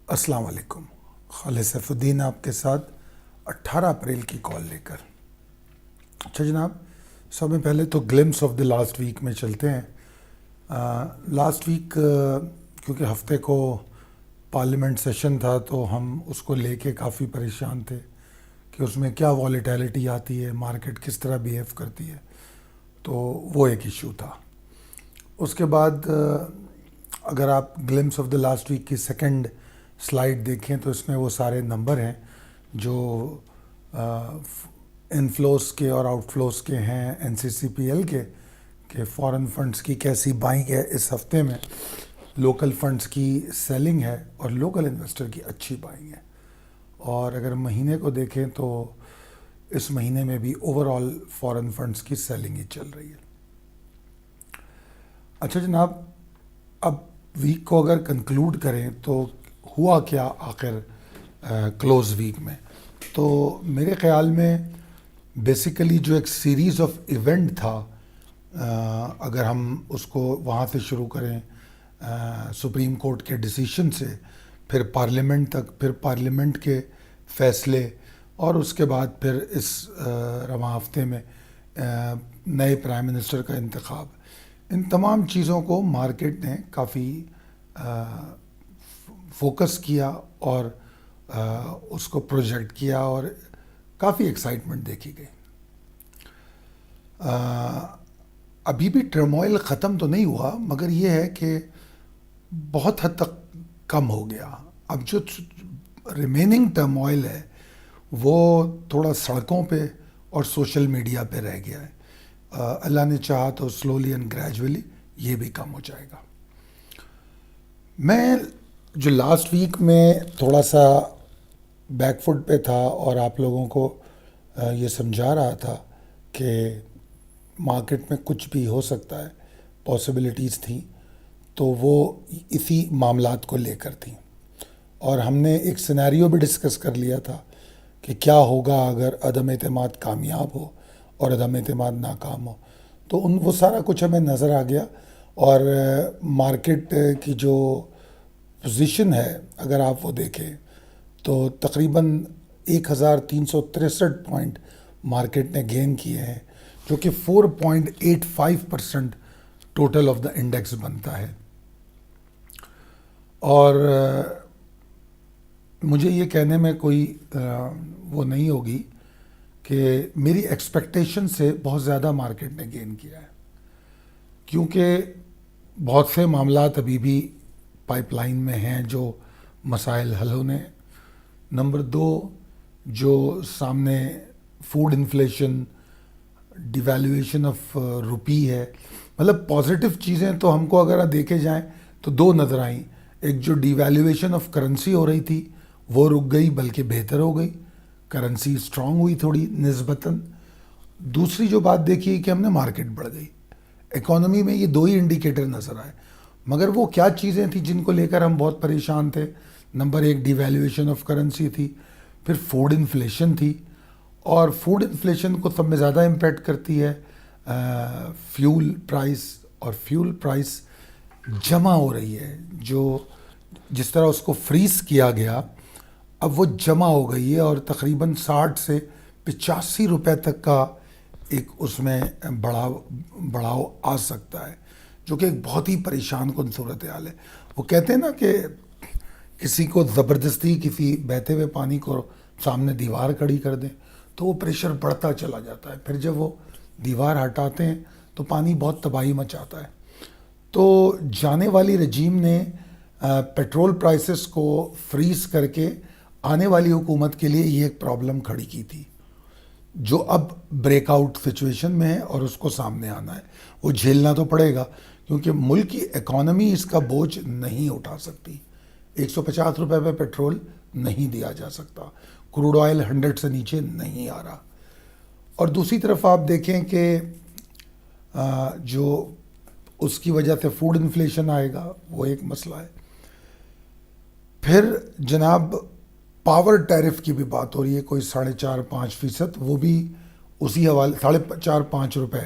السلام علیکم. خالد سیف الدین آپ کے ساتھ 18 اپریل کی کال لے کر. اچھا جناب، سب میں پہلے تو glimpse of the last week میں چلتے ہیں. لاسٹ ویک کیونکہ ہفتے کو پارلیمنٹ سیشن تھا تو ہم اس کو لے کے کافی پریشان تھے کہ اس میں کیا والیٹیلٹی آتی ہے، مارکیٹ کس طرح بیہیو کرتی ہے، تو وہ ایک ایشو تھا. اس کے بعد اگر آپ glimpse of the last week کی سیکنڈ سلائیڈ دیکھیں تو اس میں وہ سارے نمبر ہیں جو انفلوز کے اور آؤٹ فلوز کے ہیں این سی سی پی ایل کے، کہ فارن فنڈز کی کیسی بائنگ ہے اس ہفتے میں، لوکل فنڈز کی سیلنگ ہے اور لوکل انویسٹر کی اچھی بائنگ ہے. اور اگر مہینے کو دیکھیں تو اس مہینے میں بھی اوور آل فارن فنڈز کی سیلنگ ہی چل رہی ہے. اچھا جناب، اب ویک کو اگر کنکلوڈ کریں تو ہوا کیا آخر کلوز ویک میں، تو میرے خیال میں بیسیکلی جو ایک سیریز آف ایونٹ تھا، اگر ہم اس کو وہاں سے شروع کریں، سپریم کورٹ کے ڈیسیشن سے، پھر پارلیمنٹ تک، پھر پارلیمنٹ کے فیصلے، اور اس کے بعد پھر اس رواں ہفتے میں نئے پرائم منسٹر کا انتخاب، ان تمام چیزوں کو مارکیٹ نے کافی فوکس کیا اور اس کو پروجیکٹ کیا اور کافی ایکسائٹمنٹ دیکھی گئی. ابھی بھی ٹرموائل ختم تو نہیں ہوا، مگر یہ ہے کہ بہت حد تک کم ہو گیا. اب جو ریمیننگ ٹرموائل ہے وہ تھوڑا سڑکوں پہ اور سوشل میڈیا پہ رہ گیا ہے. اللہ نے چاہا تو سلولی اینڈ گریجولی یہ بھی کم ہو جائے گا. میں جو لاسٹ ویک میں تھوڑا سا بیک فٹ پہ تھا اور آپ لوگوں کو یہ سمجھا رہا تھا کہ مارکیٹ میں کچھ بھی ہو سکتا ہے، پاسبلٹیز تھیں، تو وہ اسی معاملات کو لے کر تھیں. اور ہم نے ایک سینیریو بھی ڈسکس کر لیا تھا کہ کیا ہوگا اگر عدم اعتماد کامیاب ہو اور عدم اعتماد ناکام ہو. تو وہ سارا کچھ ہمیں نظر آ گیا. اور مارکیٹ کی جو پوزیشن ہے اگر آپ وہ دیکھیں تو تقریباً 1363 پوائنٹ مارکیٹ نے گین کیے ہیں، جو کہ 4.85% ٹوٹل آف دا انڈیکس بنتا ہے. اور مجھے یہ کہنے میں کوئی وہ نہیں ہوگی کہ میری ایکسپیکٹیشن سے بہت زیادہ مارکیٹ نے گین کیا ہے، کیونکہ بہت سے معاملات ابھی بھی پائپ لائن میں ہیں جو مسائل حل ہونے. نمبر 2، جو سامنے فوڈ انفلیشن، ڈیویلیویشن آف روپی ہے، مطلب پازیٹیو چیزیں تو ہم کو اگر دیکھے جائیں تو دو نظر آئیں. ایک جو ڈیویلیویشن آف کرنسی ہو رہی تھی وہ رک گئی، بلکہ بہتر ہو گئی، کرنسی اسٹرانگ ہوئی تھوڑی نسبتاً. دوسری جو بات دیکھی کہ ہم نے مارکیٹ بڑھ گئی. اکانومی میں یہ دو ہی انڈیکیٹر نظر آئے، مگر وہ کیا چیزیں تھیں جن کو لے کر ہم بہت پریشان تھے؟ نمبر 1 ڈیویلیویشن آف کرنسی تھی، پھر فوڈ انفلیشن تھی، اور فوڈ انفلیشن کو سب میں زیادہ امپیکٹ کرتی ہے فیول پرائس، اور فیول پرائس جمع ہو رہی ہے. جو جس طرح اس کو فریز کیا گیا اب وہ جمع ہو گئی ہے، اور تقریباً 60 سے 85 روپے تک کا ایک اس میں بڑھاؤ آ سکتا ہے، جو کہ ایک بہت ہی پریشان کن صورتحال ہے. وہ کہتے ہیں نا کہ کسی کو زبردستی کسی بہتے ہوئے پانی کو سامنے دیوار کھڑی کر دیں تو وہ پریشر بڑھتا چلا جاتا ہے، پھر جب وہ دیوار ہٹاتے ہیں تو پانی بہت تباہی مچاتا ہے. تو جانے والی رجیم نے پیٹرول پرائسز کو فریز کر کے آنے والی حکومت کے لیے یہ ایک پرابلم کھڑی کی تھی، جو اب بریک آؤٹ سچویشن میں ہے اور اس کو سامنے آنا ہے. وہ جھیلنا تو پڑے گا کیونکہ ملک کی اکانومی اس کا بوجھ نہیں اٹھا سکتی. 150 روپے پہ پیٹرول نہیں دیا جا سکتا، کروڈ آئل 100 سے نیچے نہیں آ رہا. اور دوسری طرف آپ دیکھیں کہ جو اس کی وجہ سے فوڈ انفلیشن آئے گا، وہ ایک مسئلہ ہے. پھر جناب پاور ٹیرف کی بھی بات ہو رہی ہے، کوئی 4.5-5%، وہ بھی اسی حوالے 4.5-5 روپے،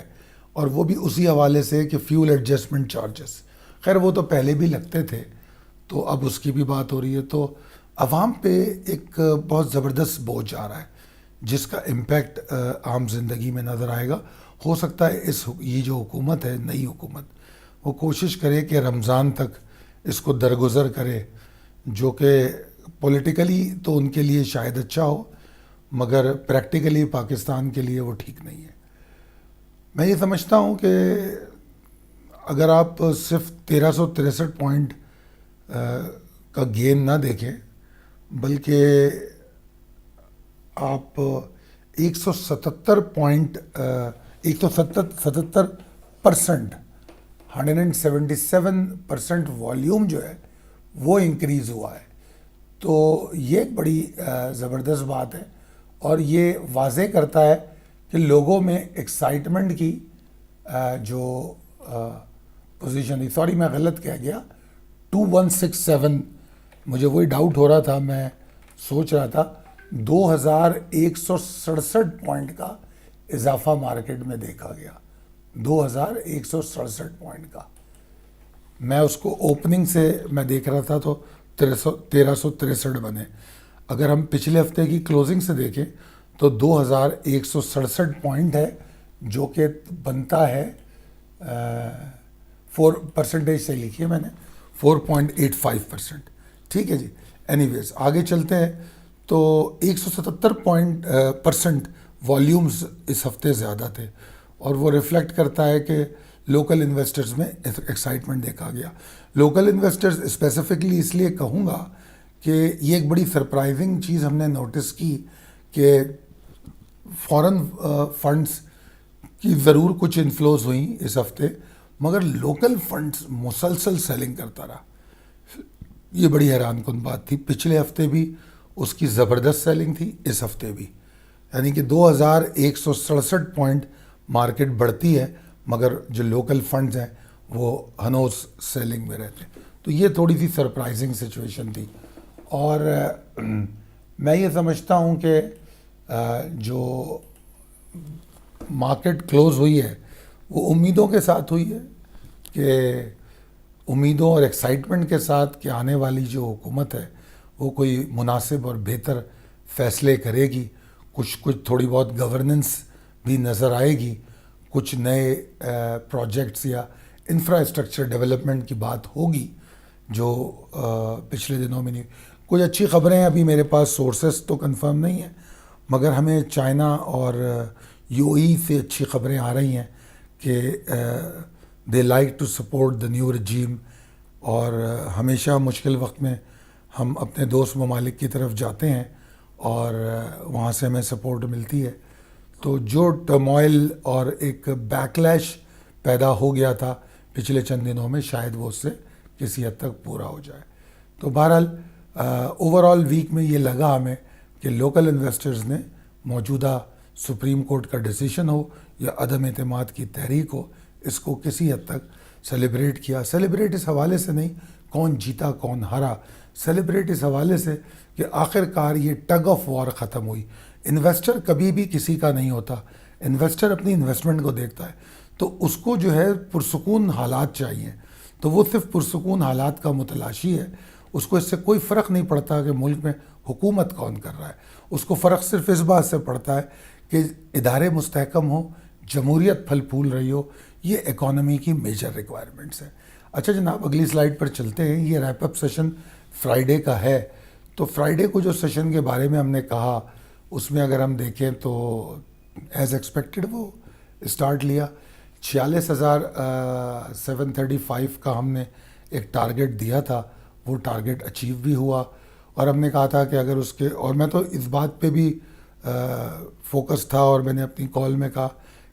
اور وہ بھی اسی حوالے سے کہ فیول ایڈجسٹمنٹ چارجز. خیر وہ تو پہلے بھی لگتے تھے، تو اب اس کی بھی بات ہو رہی ہے. تو عوام پہ ایک بہت زبردست بوجھ آ رہا ہے جس کا امپیکٹ عام زندگی میں نظر آئے گا. ہو سکتا ہے یہ جو حکومت ہے، نئی حکومت، وہ کوشش کرے کہ رمضان تک اس کو درگزر کرے، جو کہ پولیٹیکلی تو ان کے لیے شاید اچھا ہو، مگر پریکٹیکلی پاکستان کے لیے وہ ٹھیک نہیں ہے. میں یہ سمجھتا ہوں کہ اگر آپ صرف 1363 پوائنٹ کا گین نہ دیکھیں، بلکہ آپ 177 پوائنٹ 177%، 177% والیوم جو ہے وہ انکریز ہوا ہے. تو یہ ایک بڑی زبردست بات ہے، اور یہ واضح کرتا ہے کہ لوگوں میں ایکسائٹمنٹ کی جو پوزیشن تھی. سوری میں غلط کہہ گیا، 2167، مجھے وہی ڈاؤٹ ہو رہا تھا. میں سوچ رہا تھا 2167 پوائنٹ کا اضافہ مارکیٹ میں دیکھا گیا، 2167 پوائنٹ کا. میں اس کو اوپننگ سے میں دیکھ رہا تھا تو 1363 بنے. اگر ہم پچھلے ہفتے کی کلوزنگ سے دیکھیں تو 2167 پوائنٹ ہے، جو کہ بنتا ہے 4% سے لکھیے میں نے 4.85%. ٹھیک ہے جی. اینی ویز آگے چلتے ہیں. تو 177% والیومز اس ہفتے زیادہ تھے، اور وہ ریفلیکٹ کرتا ہے کہ لوکل انویسٹرز میں ایکسائٹمنٹ دیکھا گیا. لوکل انویسٹرز اسپیسیفکلی اس لیے کہوں گا کہ یہ ایک بڑی سرپرائزنگ چیز ہم نے نوٹس کی کہ فورن فنڈز کی ضرور کچھ انفلوز ہوئیں اس ہفتے، مگر لوکل فنڈز مسلسل سیلنگ کرتا رہا. یہ بڑی حیران کن بات تھی. پچھلے ہفتے بھی اس کی زبردست سیلنگ تھی، اس ہفتے بھی، یعنی کہ 2167 پوائنٹ مارکیٹ بڑھتی ہے، مگر جو لوکل فنڈز ہیں وہ ہنوز سیلنگ میں رہتے ہیں. تو یہ تھوڑی سی سرپرائزنگ سچویشن تھی. اور میں یہ سمجھتا ہوں کہ جو مارکیٹ کلوز ہوئی ہے وہ امیدوں کے ساتھ ہوئی ہے، کہ امیدوں اور ایکسائٹمنٹ کے ساتھ کہ آنے والی جو حکومت ہے وہ کوئی مناسب اور بہتر فیصلے کرے گی. کچھ تھوڑی بہت گورننس بھی نظر آئے گی، کچھ نئے پروجیکٹس یا انفراسٹرکچر ڈیولپمنٹ کی بات ہوگی جو پچھلے دنوں میں نہیں. کچھ اچھی خبریں ابھی میرے پاس سورسز تو کنفرم نہیں ہیں، مگر ہمیں چائنا اور یو اے ای سے اچھی خبریں آ رہی ہیں کہ they like to support the new regime. اور ہمیشہ مشکل وقت میں ہم اپنے دوست ممالک کی طرف جاتے ہیں اور وہاں سے ہمیں سپورٹ ملتی ہے. تو جو ٹرموائل اور ایک بیکلیش پیدا ہو گیا تھا پچھلے چند دنوں میں، شاید وہ اس سے کسی حد تک پورا ہو جائے. تو بہرحال اوور آل ویک میں یہ لگا ہمیں کہ لوکل انویسٹرز نے موجودہ سپریم کورٹ کا ڈیسیشن ہو یا عدم اعتماد کی تحریک ہو، اس کو کسی حد تک سیلیبریٹ کیا. سیلیبریٹ اس حوالے سے نہیں کون جیتا کون ہارا، سیلیبریٹ اس حوالے سے کہ آخر کار یہ ٹگ آف وار ختم ہوئی. انویسٹر کبھی بھی کسی کا نہیں ہوتا، انویسٹر اپنی انویسٹمنٹ کو دیکھتا ہے. تو اس کو جو ہے پرسکون حالات چاہیے، تو وہ صرف پرسکون حالات کا متلاشی ہے. اس کو اس سے کوئی فرق نہیں پڑتا کہ ملک میں حکومت کون کر رہا ہے. اس کو فرق صرف اس بات سے پڑتا ہے کہ ادارے مستحکم ہوں، جمہوریت پھل پھول رہی ہو. یہ اکانومی کی میجر ریکوائرمنٹس ہیں. اچھا جناب، اگلی سلائیڈ پر چلتے ہیں. یہ ریپ اپ سیشن فرائیڈے کا ہے. تو فرائیڈے کو جو سیشن کے بارے میں ہم نے کہا، اس میں اگر ہم دیکھیں تو ایز ایکسپیکٹڈ وہ اسٹارٹ لیا. 46,735 کا ہم نے ایک ٹارگٹ دیا تھا، وہ ٹارگٹ اچیو بھی ہوا. اور ہم نے کہا تھا کہ اگر اس کے، اور میں تو اس بات پہ بھی فوکس تھا، اور میں نے اپنی کال میں کہا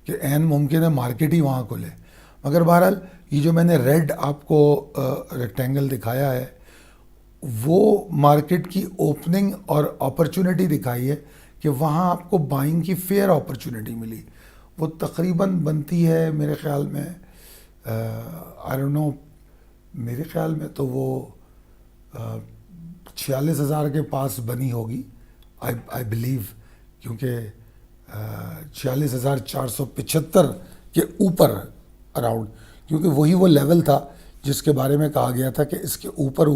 کہ عین ممکن ہے مارکیٹ ہی وہاں کھلے. مگر بہرحال یہ جو میں نے ریڈ آپ کو ریکٹینگل دکھایا ہے، وہ مارکیٹ کی اوپننگ اور اپرچونٹی دکھائی ہے کہ وہاں آپ کو بائنگ کی فیئر اپرچونٹی ملی. وہ تقریباً بنتی ہے میرے خیال میں، آئی ڈونٹ نو، میرے خیال میں تو وہ 46,000 کے پاس بنی ہوگی، آئی بلیو، کیونکہ 46,475 کے اوپر اراؤنڈ، کیونکہ وہی وہ لیول تھا جس کے بارے میں کہا گیا تھا کہ اس کے اوپر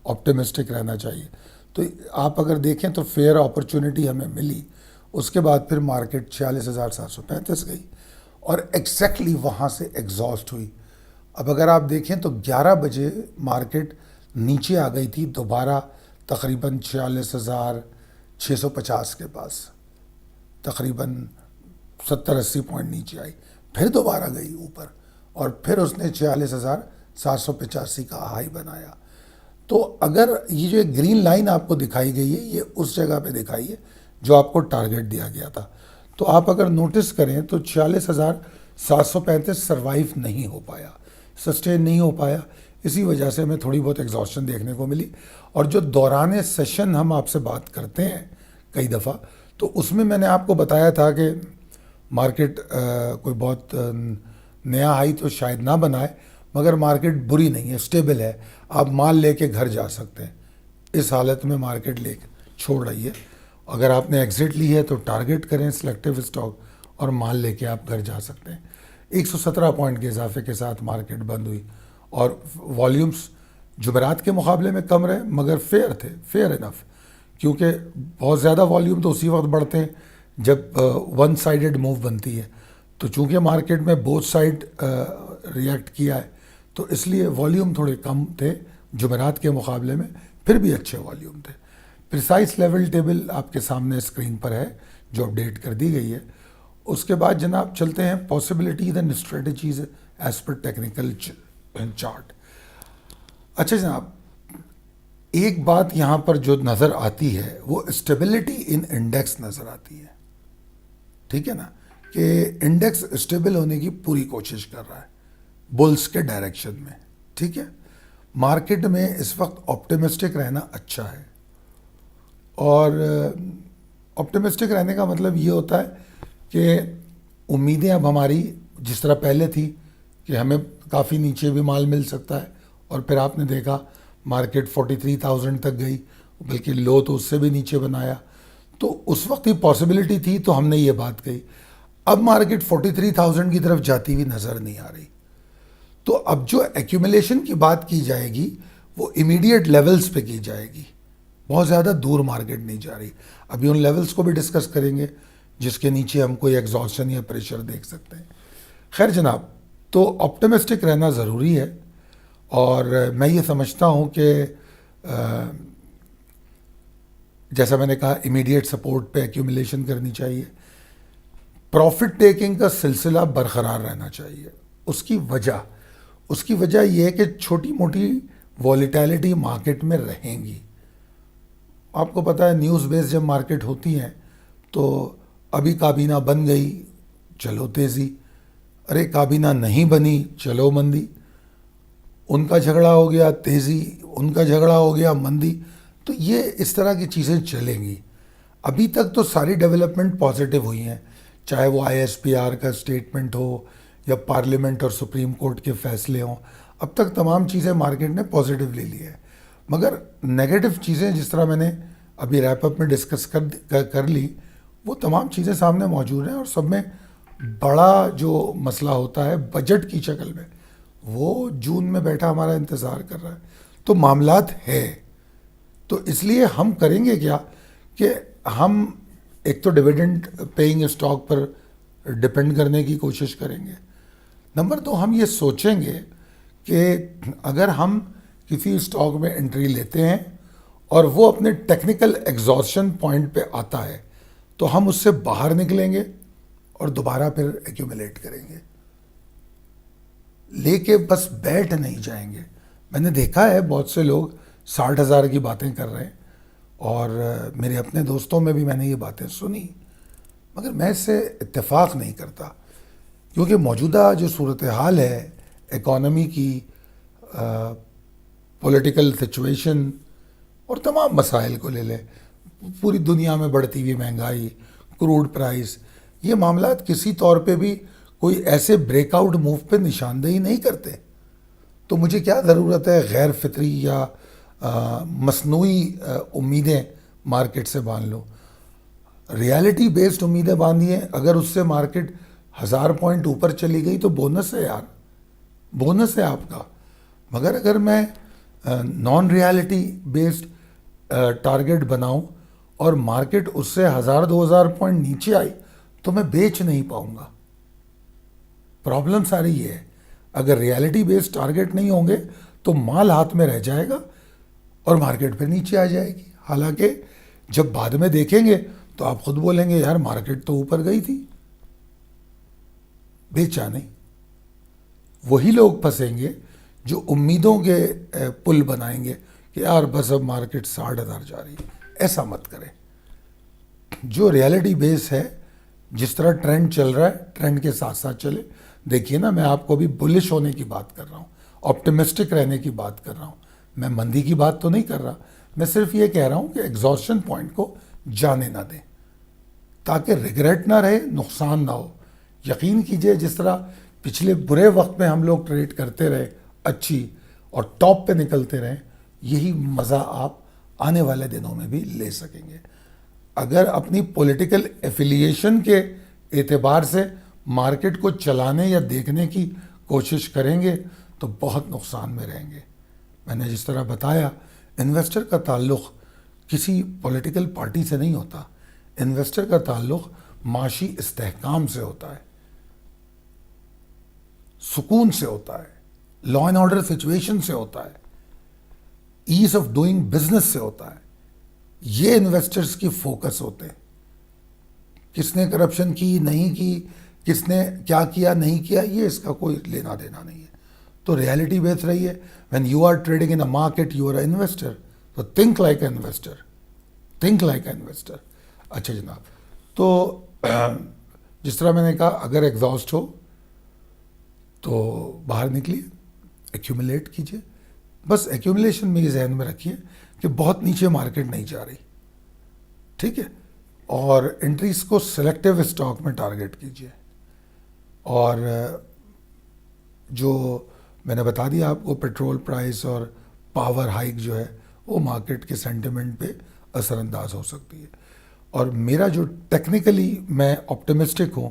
آپٹیمسٹک رہنا چاہیے. تو آپ اگر دیکھیں تو فیئر اپرچونٹی ہمیں ملی. اس کے بعد پھر مارکیٹ 46,735 گئی اور ایگزیکٹلی وہاں سے ایگزاسٹ ہوئی. اب اگر آپ دیکھیں تو 11 بجے مارکیٹ نیچے آ گئی تھی دوبارہ تقریباً 46,650 کے پاس، تقریباً 70-80 پوائنٹ نیچے آئی، پھر دوبارہ گئی اوپر اور پھر اس نے 46,785 کا ہائی بنایا. تو اگر یہ جو گرین لائن آپ کو دکھائی گئی ہے یہ اس جگہ پہ دکھائی ہے جو آپ کو ٹارگٹ دیا گیا تھا. تو آپ اگر نوٹس کریں تو 46,735 سروائیو نہیں ہو پایا، سسٹین نہیں ہو پایا. اسی وجہ سے ہمیں تھوڑی بہت ایگزاسشن دیکھنے کو ملی. اور جو دوران سیشن ہم آپ سے بات کرتے ہیں کئی دفعہ، تو اس میں نے آپ کو بتایا تھا کہ مارکیٹ کوئی بہت نیا ہائی تو شاید نہ بنائے، مگر مارکیٹ بری نہیں ہے، اسٹیبل ہے، آپ مال لے کے گھر جا سکتے ہیں. اس حالت میں مارکیٹ لے کے چھوڑ رہی ہے. اگر آپ نے ایگزٹ لی ہے تو ٹارگٹ کریں سلیکٹیو اسٹاک اور مال لے کے آپ گھر جا سکتے ہیں. 117 پوائنٹ کے اضافے کے ساتھ مارکیٹ بند ہوئی اور والیومز جمعرات کے مقابلے میں کم رہے مگر فیئر تھے، فیئر انف، کیونکہ بہت زیادہ والیوم تو اسی وقت بڑھتے ہیں جب ون سائیڈڈ موو بنتی ہے. تو چونکہ مارکیٹ میں بوتھ سائڈ ریئیکٹ کیا ہے تو اس لیے والیوم تھوڑے کم تھے جمعرات کے مقابلے میں، پھر بھی اچھے والیوم تھے. پریسائز لیول ٹیبل آپ کے سامنے اسکرین پر ہے جو اپڈیٹ کر دی گئی ہے. اس کے بعد جناب چلتے ہیں possibilities and strategies as per technical chart. اچھا جناب، ایک بات یہاں پر جو نظر آتی ہے وہ اسٹیبلٹی ان انڈیکس نظر آتی ہے. ٹھیک ہے نا، کہ انڈیکس اسٹیبل ہونے کی پوری کوشش کر رہا ہے بلز کے ڈائریکشن میں. ٹھیک ہے، مارکیٹ میں اس وقت آپٹیمسٹک رہنا اچھا ہے. اور آپٹیمسٹک رہنے کا مطلب یہ ہوتا ہے کہ امیدیں اب ہماری جس طرح پہلے تھی کہ ہمیں کافی نیچے بھی مال مل سکتا ہے، اور پھر آپ نے دیکھا مارکیٹ 43,000 تک گئی، بلکہ لو تو اس سے بھی نیچے بنایا. تو اس وقت یہ پاسبلٹی تھی تو ہم نے یہ بات کہی. اب مارکیٹ 43,000 کی طرف جاتی ہوئی نظر نہیں آ رہی. تو اب جو ایکیومولیشن کی بات کی جائے گی وہ امیڈیٹ لیولز پہ کی جائے گی، بہت زیادہ دور مارکیٹ نہیں جا رہی. ابھی ان لیولز کو بھی ڈسکس کریں گے جس کے نیچے ہم کوئی ایگزاسشن یا پریشر دیکھ سکتے ہیں. خیر جناب، تو آپٹیمسٹک رہنا ضروری ہے، اور میں یہ سمجھتا ہوں کہ جیسا میں نے کہا امیڈیٹ سپورٹ پہ ایکیومولیشن کرنی چاہیے. پروفٹ ٹیکنگ کا سلسلہ برقرار رہنا چاہیے. اس کی وجہ یہ ہے کہ چھوٹی موٹی والیٹیلٹی مارکیٹ میں رہیں گی. آپ کو پتہ ہے نیوز بیس جب مارکیٹ ہوتی ہیں تو ابھی کابینہ بن گئی چلو تیزی، ارے کابینہ نہیں بنی چلو مندی، ان کا جھگڑا ہو گیا تیزی، ان کا جھگڑا ہو گیا مندی. تو یہ اس طرح کی چیزیں چلیں گی. ابھی تک تو ساری ڈیولپمنٹ پازیٹیو ہوئی ہیں، چاہے وہ ISPR کا اسٹیٹمنٹ ہو یا پارلیمنٹ اور سپریم کورٹ کے فیصلے ہوں. اب تک تمام چیزیں مارکیٹ نے پازیٹیولی لی ہے، مگر نیگیٹو چیزیں جس طرح میں نے ابھی ریپ اپ میں ڈسکس کر لی وہ تمام چیزیں سامنے موجود ہیں. اور سب میں بڑا جو مسئلہ ہوتا ہے بجٹ کی شکل میں، وہ جون میں بیٹھا ہمارا انتظار کر رہا ہے. تو معاملات ہے، تو اس لیے ہم کریں گے کیا کہ ہم ایک تو ڈویڈنڈ پیئنگ اسٹاک پر ڈپینڈ کرنے کی کوشش کریں گے. نمبر 2، ہم یہ سوچیں گے کہ اگر ہم کسی اسٹاک میں انٹری لیتے ہیں اور وہ اپنے ٹیکنیکل ایگزاسشن پوائنٹ پہ آتا ہے تو ہم اس سے باہر نکلیں گے اور دوبارہ پھر ایکیومولیٹ کریں گے، لے کے بس بیٹھ نہیں جائیں گے. میں نے دیکھا ہے بہت سے لوگ 60,000 کی باتیں کر رہے ہیں، اور میرے اپنے دوستوں میں بھی میں نے یہ باتیں سنی، مگر میں اس سے اتفاق نہیں کرتا. کیونکہ موجودہ جو صورتحال ہے اکانومی کی، پولیٹیکل سچویشن اور تمام مسائل کو لے لیں، پوری دنیا میں بڑھتی ہوئی مہنگائی، کروڈ پرائس، یہ معاملات کسی طور پہ بھی کوئی ایسے بریک آؤٹ موو پہ نشاندہی نہیں کرتے. تو مجھے کیا ضرورت ہے غیر فطری یا مصنوعی امیدیں مارکیٹ سے باندھ لو. ریالٹی بیسڈ امیدیں باندھی ہیں، اگر اس سے مارکیٹ 1000 پوائنٹ اوپر چلی گئی تو بونس ہے یار، بونس ہے آپ کا. مگر اگر میں نان ریالٹی بیسڈ ٹارگیٹ بناؤں اور مارکیٹ اس سے 1000-2000 پوائنٹ نیچے آئی تو میں بیچ نہیں پاؤں گا. پرابلم ساری یہ ہے. اگر ریالٹی بیسڈ ٹارگیٹ نہیں ہوں گے تو مال ہاتھ میں رہ جائے گا اور مارکیٹ پہ نیچے آ جائے گی. حالانکہ جب بعد میں دیکھیں گے تو آپ خود بولیں گے یار مارکیٹ تو اوپر گئی تھی, بیچا نہیں. وہی لوگ پھنسیں گے جو امیدوں کے پل بنائیں گے کہ یار بس اب مارکیٹ 60,000 جا رہی ہے. ایسا مت کریں. جو ریالٹی بیس ہے, جس طرح ٹرینڈ چل رہا ہے ٹرینڈ کے ساتھ ساتھ چلے. دیکھیے نا, میں آپ کو ابھی بلش ہونے کی بات کر رہا ہوں, آپٹیمسٹک رہنے کی بات کر رہا ہوں. میں مندی کی بات تو نہیں کر رہا, میں صرف یہ کہہ رہا ہوں کہ ایگزاسشن پوائنٹ کو جانے نہ دیں تاکہ ریگریٹ نہ رہے, نقصان نہ ہو. یقین کیجئے جس طرح پچھلے برے وقت میں ہم لوگ ٹریڈ کرتے رہے اچھی اور ٹاپ پہ نکلتے رہے, یہی مزہ آپ آنے والے دنوں میں بھی لے سکیں گے. اگر اپنی پولیٹیکل ایفیلیشن کے اعتبار سے مارکیٹ کو چلانے یا دیکھنے کی کوشش کریں گے تو بہت نقصان میں رہیں گے. میں نے جس طرح بتایا, انویسٹر کا تعلق کسی پولیٹیکل پارٹی سے نہیں ہوتا. انویسٹر کا تعلق معاشی استحکام سے ہوتا ہے, سکون سے ہوتا ہے, لا اینڈ آرڈر سچویشن سے ہوتا ہے, ایز آف ڈوئنگ بزنس سے ہوتا ہے. یہ انویسٹرز کی فوکس ہوتے ہیں. کس نے کرپشن کی نہیں کی, کس نے کیا کیا نہیں کیا, یہ اس کا کوئی لینا دینا نہیں ہے. تو ریالٹی بیس رہی ہے. When you are trading in a market you are a investor, تو think like a investor, think like a investor. اچھا جناب, تو جس طرح میں نے کہا اگر ایگزاسٹ ہو تو باہر نکلیے, ایکیومولیٹ کیجئے. بس ایکیومولیشن میری ذہن میں رکھیے کہ بہت نیچے مارکیٹ نہیں جا رہی, ٹھیک ہے, اور انٹریز کو سلیکٹیو اسٹاک میں ٹارگیٹ کیجئے. اور جو میں نے بتا دیا آپ کو, پیٹرول پرائس اور پاور ہائیک جو ہے وہ مارکیٹ کے سینٹیمنٹ پہ اثر انداز ہو سکتی ہے. اور میرا جو ٹیکنیکلی میں آپٹیمسٹک ہوں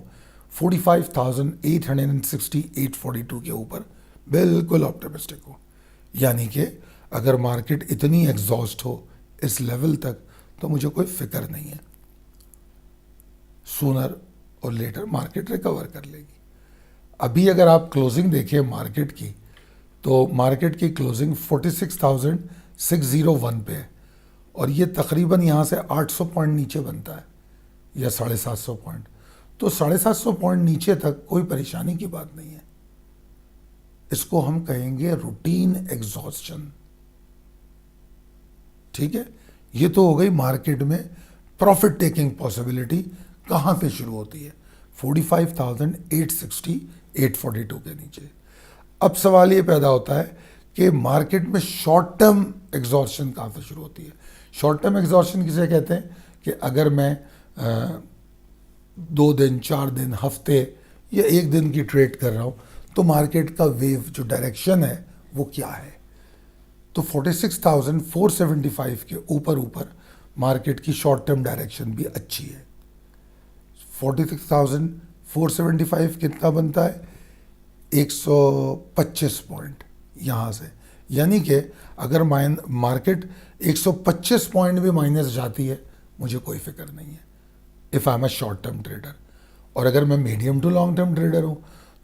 45,860 842 کے اوپر بالکل آپٹیمسٹک ہوں. یعنی کہ اگر مارکیٹ اتنی ایگزاسٹ ہو اس لیول تک تو مجھے کوئی فکر نہیں ہے, سونر اور لیٹر مارکیٹ ریکور کر لے گی. ابھی اگر آپ کلوزنگ دیکھیں مارکیٹ کی تو مارکیٹ کی کلوزنگ 46,601 پہ ہے, اور یہ تقریباً یہاں سے 800 پوائنٹ نیچے بنتا ہے یا 750 پوائنٹ. تو 750 پوائنٹ نیچے تک کوئی پریشانی کی بات نہیں ہے. اس کو ہم کہیں گے روٹین ایگزاسشن, ٹھیک ہے. یہ تو ہو گئی مارکیٹ میں پروفٹ ٹیکنگ پاسبلٹی کہاں سے شروع ہوتی ہے, 45,860 842 کے نیچے. اب سوال یہ پیدا ہوتا ہے کہ مارکیٹ میں شارٹ ٹرم ایگزاسشن کہاں سے شروع ہوتی ہے. شارٹ ٹرم ایگزاسشن کسے کہتے ہیں کہ اگر میں 2 دن 4 دن ہفتے یا 1 دن کی ٹریڈ کر رہا ہوں تو مارکیٹ کا ویو جو ڈائریکشن ہے وہ کیا ہے. تو 46,475 کے اوپر مارکیٹ کی شارٹ ٹرم ڈائریکشن بھی اچھی ہے. 46,475 کتنا بنتا ہے, 125 پوائنٹ یہاں سے. یعنی کہ اگر مارکیٹ 125 پوائنٹ بھی مائنس جاتی ہے مجھے کوئی فکر نہیں ہے, if I am a short term trader. اور اگر میں medium to long term trader ہوں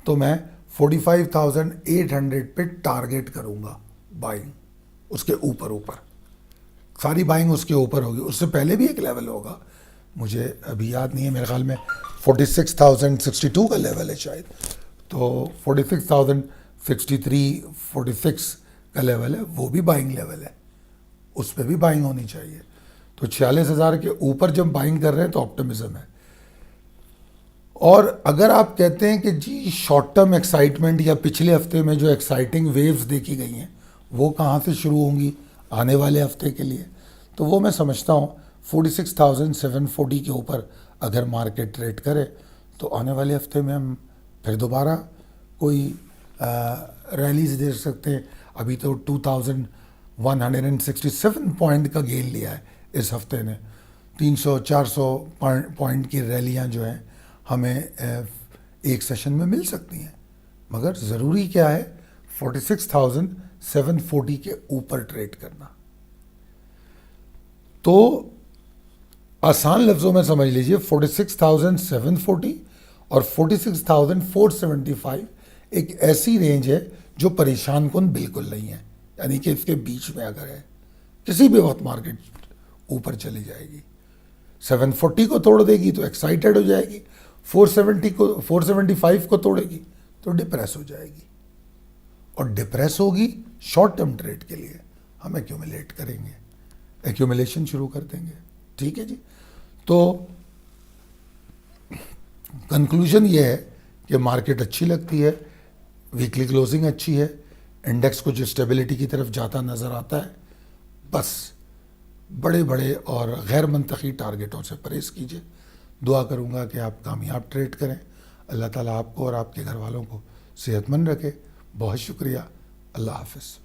تو میں 45,800 پہ ٹارگیٹ کروں گا بائنگ. اس کے اوپر ساری بائنگ اس کے اوپر ہوگی. اس سے پہلے بھی ایک لیول ہوگا, مجھے ابھی یاد نہیں ہے, میرے خیال میں 46,062 کا لیول ہے شاید, تو 46,063 46 کا لیول ہے, وہ بھی بائنگ لیول ہے, اس پہ بھی بائنگ ہونی چاہیے. تو 46,000 کے اوپر جب بائنگ کر رہے ہیں تو آپٹیمزم ہے. اور اگر آپ کہتے ہیں کہ جی شارٹ ٹرم ایکسائٹمنٹ یا پچھلے ہفتے میں جو ایکسائٹنگ ویوز دیکھی گئی ہیں وہ کہاں سے شروع ہوں گی آنے والے ہفتے کے لیے, تو وہ میں سمجھتا ہوں 46,740 کے اوپر اگر مارکیٹ ٹریڈ کرے تو آنے والے ہفتے میں ہم پھر دوبارہ کوئی ریلیز دے سکتے ہیں. ابھی تو 2,167 پوائنٹ کا گین لیا ہے اس ہفتے نے. 300-400 پوائنٹ کی ریلیاں جو ہیں ہمیں ایک سیشن میں مل سکتی ہیں, مگر ضروری کیا ہے 46,740 740 کے اوپر ٹریڈ کرنا. تو آسان لفظوں میں سمجھ لیجئے 46,740 اور 46,475 ایک ایسی رینج ہے جو پریشان کن بالکل نہیں ہے. یعنی کہ اس کے بیچ میں اگر ہے کسی بھی وقت مارکیٹ اوپر چلی جائے گی, 740 کو توڑ دے گی تو ایکسائٹیڈ ہو جائے گی, 475 کو توڑے گی تو ڈپریس ہو جائے گی, اور ڈپریس ہوگی شارٹ ٹرم ٹریڈ کے لیے ہم ایکیومولیٹ کریں گے, ایکیومولیشن شروع کر دیں گے. ٹھیک ہے جی. تو کنکلوژن یہ ہے کہ مارکیٹ اچھی لگتی ہے, ویکلی کلوزنگ اچھی ہے, انڈیکس کچھ اسٹیبلٹی کی طرف جاتا نظر آتا ہے. بس بڑے بڑے اور غیر منطقی ٹارگیٹوں سے پرہیز کیجیے. دعا کروں گا کہ آپ کامیاب ٹریڈ کریں. اللہ تعالیٰ آپ کو اور آپ کے گھر والوں کو صحت مند رکھے. بہت شکریہ. اللہ حافظ.